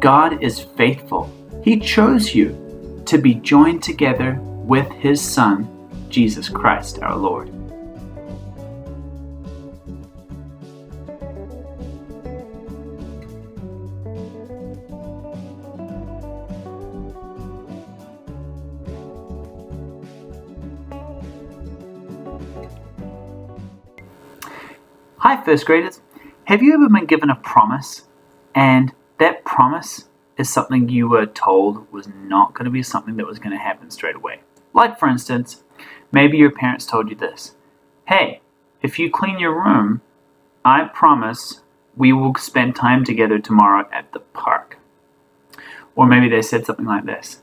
God is faithful. He chose you to be joined together with His Son, Jesus Christ our Lord. Hi, first graders. Have you ever been given a promise, and that promise is something you were told was not going to be something that was going to happen straight away? Like, for instance, maybe your parents told you this: hey, if you clean your room, I promise we will spend time together tomorrow at the park. Or maybe they said something like this: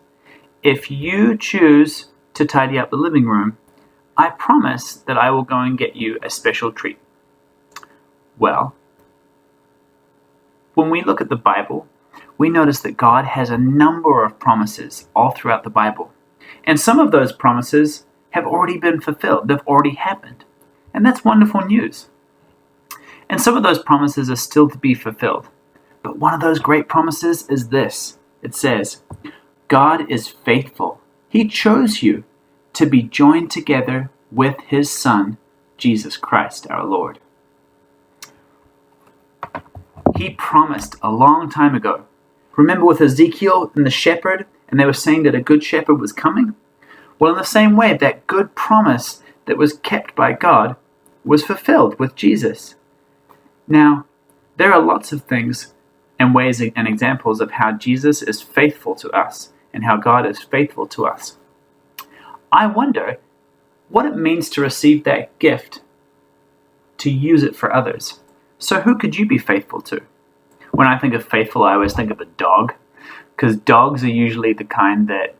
if you choose to tidy up the living room, I promise that I will go and get you a special treat. Well, when we look at the Bible, we notice that God has a number of promises all throughout the Bible. And some of those promises have already been fulfilled. They've already happened. And that's wonderful news. And some of those promises are still to be fulfilled. But one of those great promises is this. It says, God is faithful. He chose you to be joined together with His Son, Jesus Christ our Lord. He promised a long time ago. Remember with Ezekiel and the shepherd, and they were saying that a good shepherd was coming? Well, in the same way, that good promise that was kept by God was fulfilled with Jesus. Now, there are lots of things and ways and examples of how Jesus is faithful to us and how God is faithful to us. I wonder what it means to receive that gift, to use it for others. So who could you be faithful to? When I think of faithful, I always think of a dog, because dogs are usually the kind that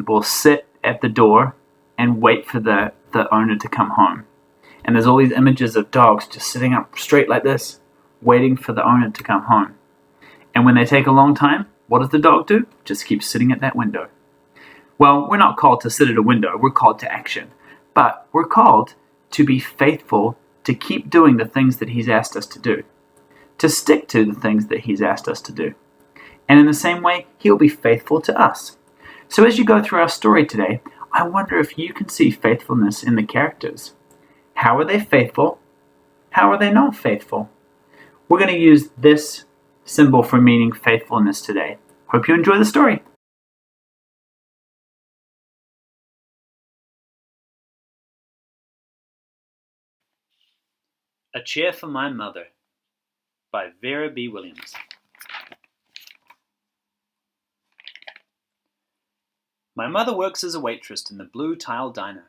will sit at the door and wait for the owner to come home. And there's all these images of dogs just sitting up straight like this, waiting for the owner to come home. And when they take a long time, what does the dog do? Just keep sitting at that window. Well, we're not called to sit at a window, we're called to action. But we're called to be faithful, to keep doing the things that He's asked us to do, to stick to the things that He's asked us to do. And in the same way, He'll be faithful to us. So as you go through our story today, I wonder if you can see faithfulness in the characters. How are they faithful? How are they not faithful? We're going to use this symbol for meaning faithfulness today. Hope you enjoy the story. A Chair for My Mother by Vera B. Williams. My mother works as a waitress in the Blue Tile Diner.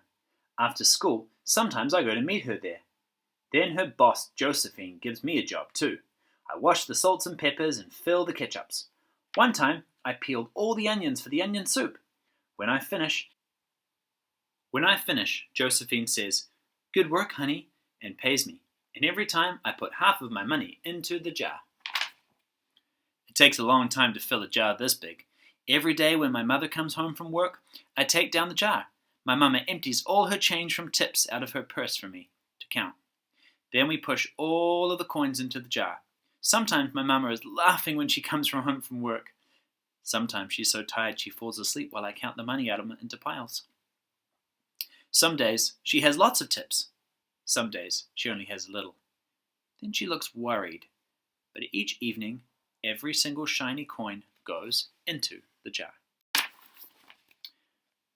After school, sometimes I go to meet her there. Then her boss, Josephine, gives me a job too. I wash the salts and peppers and fill the ketchups. One time, I peeled all the onions for the onion soup. When I finish, Josephine says, "Good work, honey," and pays me. And every time I put half of my money into the jar. It takes a long time to fill a jar this big. Every day when my mother comes home from work, I take down the jar. My mama empties all her change from tips out of her purse for me to count. Then we push all of the coins into the jar. Sometimes my mama is laughing when she comes home from work. Sometimes she's so tired she falls asleep while I count the money out of into piles. Some days she has lots of tips. Some days she only has a little. Then she looks worried. But each evening, every single shiny coin goes into the jar.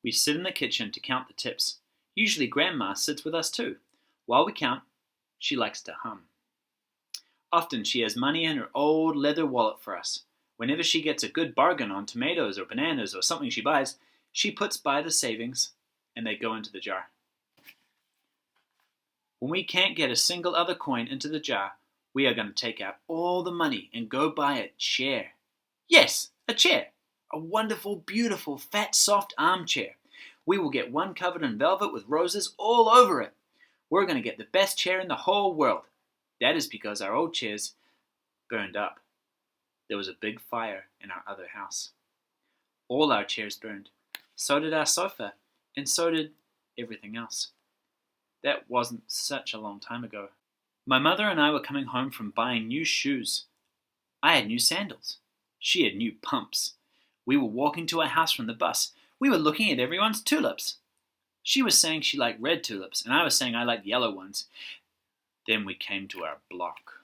We sit in the kitchen to count the tips. Usually Grandma sits with us too. While we count, she likes to hum. Often she has money in her old leather wallet for us. Whenever she gets a good bargain on tomatoes or bananas or something she buys, she puts by the savings and they go into the jar. When we can't get a single other coin into the jar, we are going to take out all the money and go buy a chair. Yes, a chair. A wonderful, beautiful, fat, soft armchair. We will get one covered in velvet with roses all over it. We're going to get the best chair in the whole world. That is because our old chairs burned up. There was a big fire in our other house. All our chairs burned. So did our sofa, and so did everything else. That wasn't such a long time ago. My mother and I were coming home from buying new shoes. I had new sandals. She had new pumps. We were walking to her house from the bus. We were looking at everyone's tulips. She was saying she liked red tulips, and I was saying I liked yellow ones. Then we came to our block.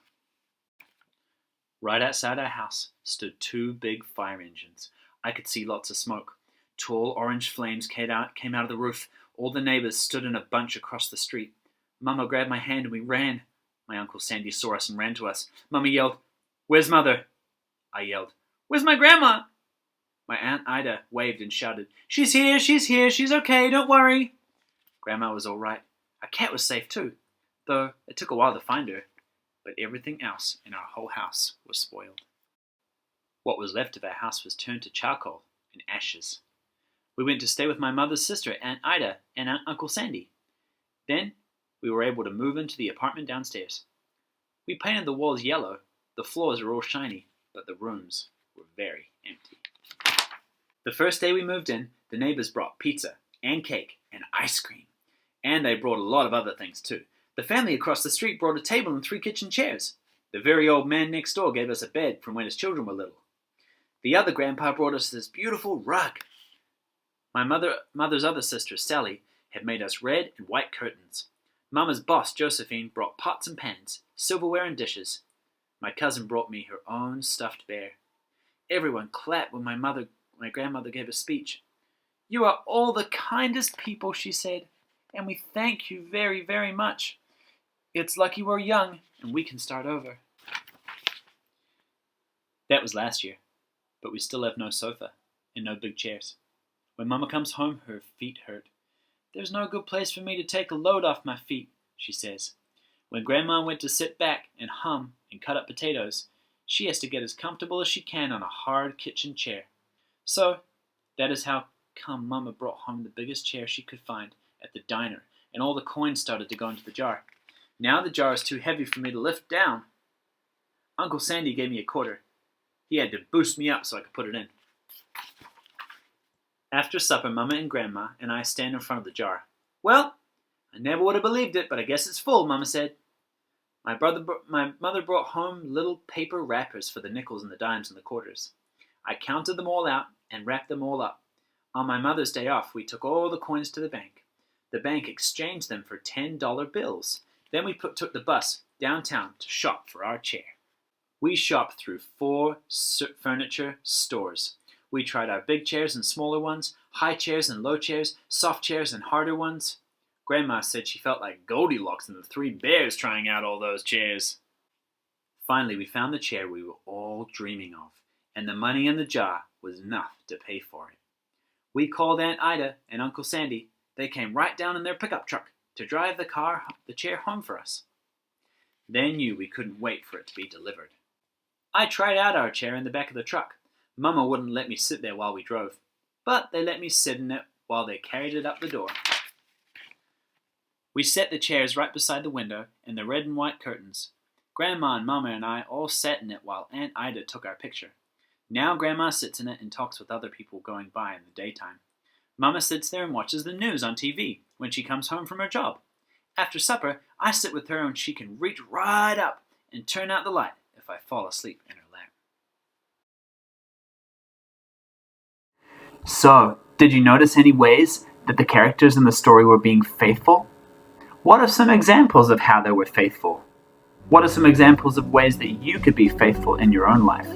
Right outside our house stood 2 big fire engines. I could see lots of smoke. Tall orange flames came out of the roof. All the neighbors stood in a bunch across the street. Mama grabbed my hand and we ran. My Uncle Sandy saw us and ran to us. Mama yelled, "Where's Mother?" I yelled, "Where's my grandma?" My Aunt Ida waved and shouted, she's here, she's okay, don't worry." Grandma was all right. Our cat was safe too, though it took a while to find her. But everything else in our whole house was spoiled. What was left of our house was turned to charcoal and ashes. We went to stay with my mother's sister, Aunt Ida, and Uncle Sandy. Then we were able to move into the apartment downstairs. We painted the walls yellow, the floors were all shiny, but the rooms were very empty. The first day we moved in, the neighbors brought pizza and cake and ice cream. And they brought a lot of other things too. The family across the street brought a table and 3 kitchen chairs. The very old man next door gave us a bed from when his children were little. The other grandpa brought us this beautiful rug. My mother's other sister, Sally, had made us red and white curtains. Mama's boss, Josephine, brought pots and pans, silverware and dishes. My cousin brought me her own stuffed bear. Everyone clapped when my grandmother gave a speech. "You are all the kindest people," she said, "and we thank you very, very much. It's lucky we're young and we can start over." That was last year, but we still have no sofa and no big chairs. When Mama comes home, her feet hurt. "There's no good place for me to take a load off my feet," she says. When Grandma went to sit back and hum and cut up potatoes, she has to get as comfortable as she can on a hard kitchen chair. So, that is how come Mama brought home the biggest chair she could find at the diner, and all the coins started to go into the jar. Now the jar is too heavy for me to lift down. Uncle Sandy gave me a quarter. He had to boost me up so I could put it in. After supper, Mama and Grandma and I stand in front of the jar. "Well, I never would have believed it, but I guess it's full," Mama said. My mother brought home little paper wrappers for the nickels and the dimes and the quarters. I counted them all out and wrapped them all up. On my mother's day off, we took all the coins to the bank. The bank exchanged them for $10 bills. Then we took the bus downtown to shop for our chair. We shopped through 4 furniture stores. We tried our big chairs and smaller ones, high chairs and low chairs, soft chairs and harder ones. Grandma said she felt like Goldilocks and the 3 bears trying out all those chairs. Finally, we found the chair we were all dreaming of, and the money in the jar was enough to pay for it. We called Aunt Ida and Uncle Sandy. They came right down in their pickup truck to drive the chair home for us. They knew we couldn't wait for it to be delivered. I tried out our chair in the back of the truck. Mama wouldn't let me sit there while we drove, but they let me sit in it while they carried it up the door. We set the chairs right beside the window and the red and white curtains. Grandma and Mama and I all sat in it while Aunt Ida took our picture. Now Grandma sits in it and talks with other people going by in the daytime. Mama sits there and watches the news on TV when she comes home from her job. After supper, I sit with her and she can reach right up and turn out the light if I fall asleep in her lap. So, did you notice any ways that the characters in the story were being faithful? What are some examples of how they were faithful? What are some examples of ways that you could be faithful in your own life?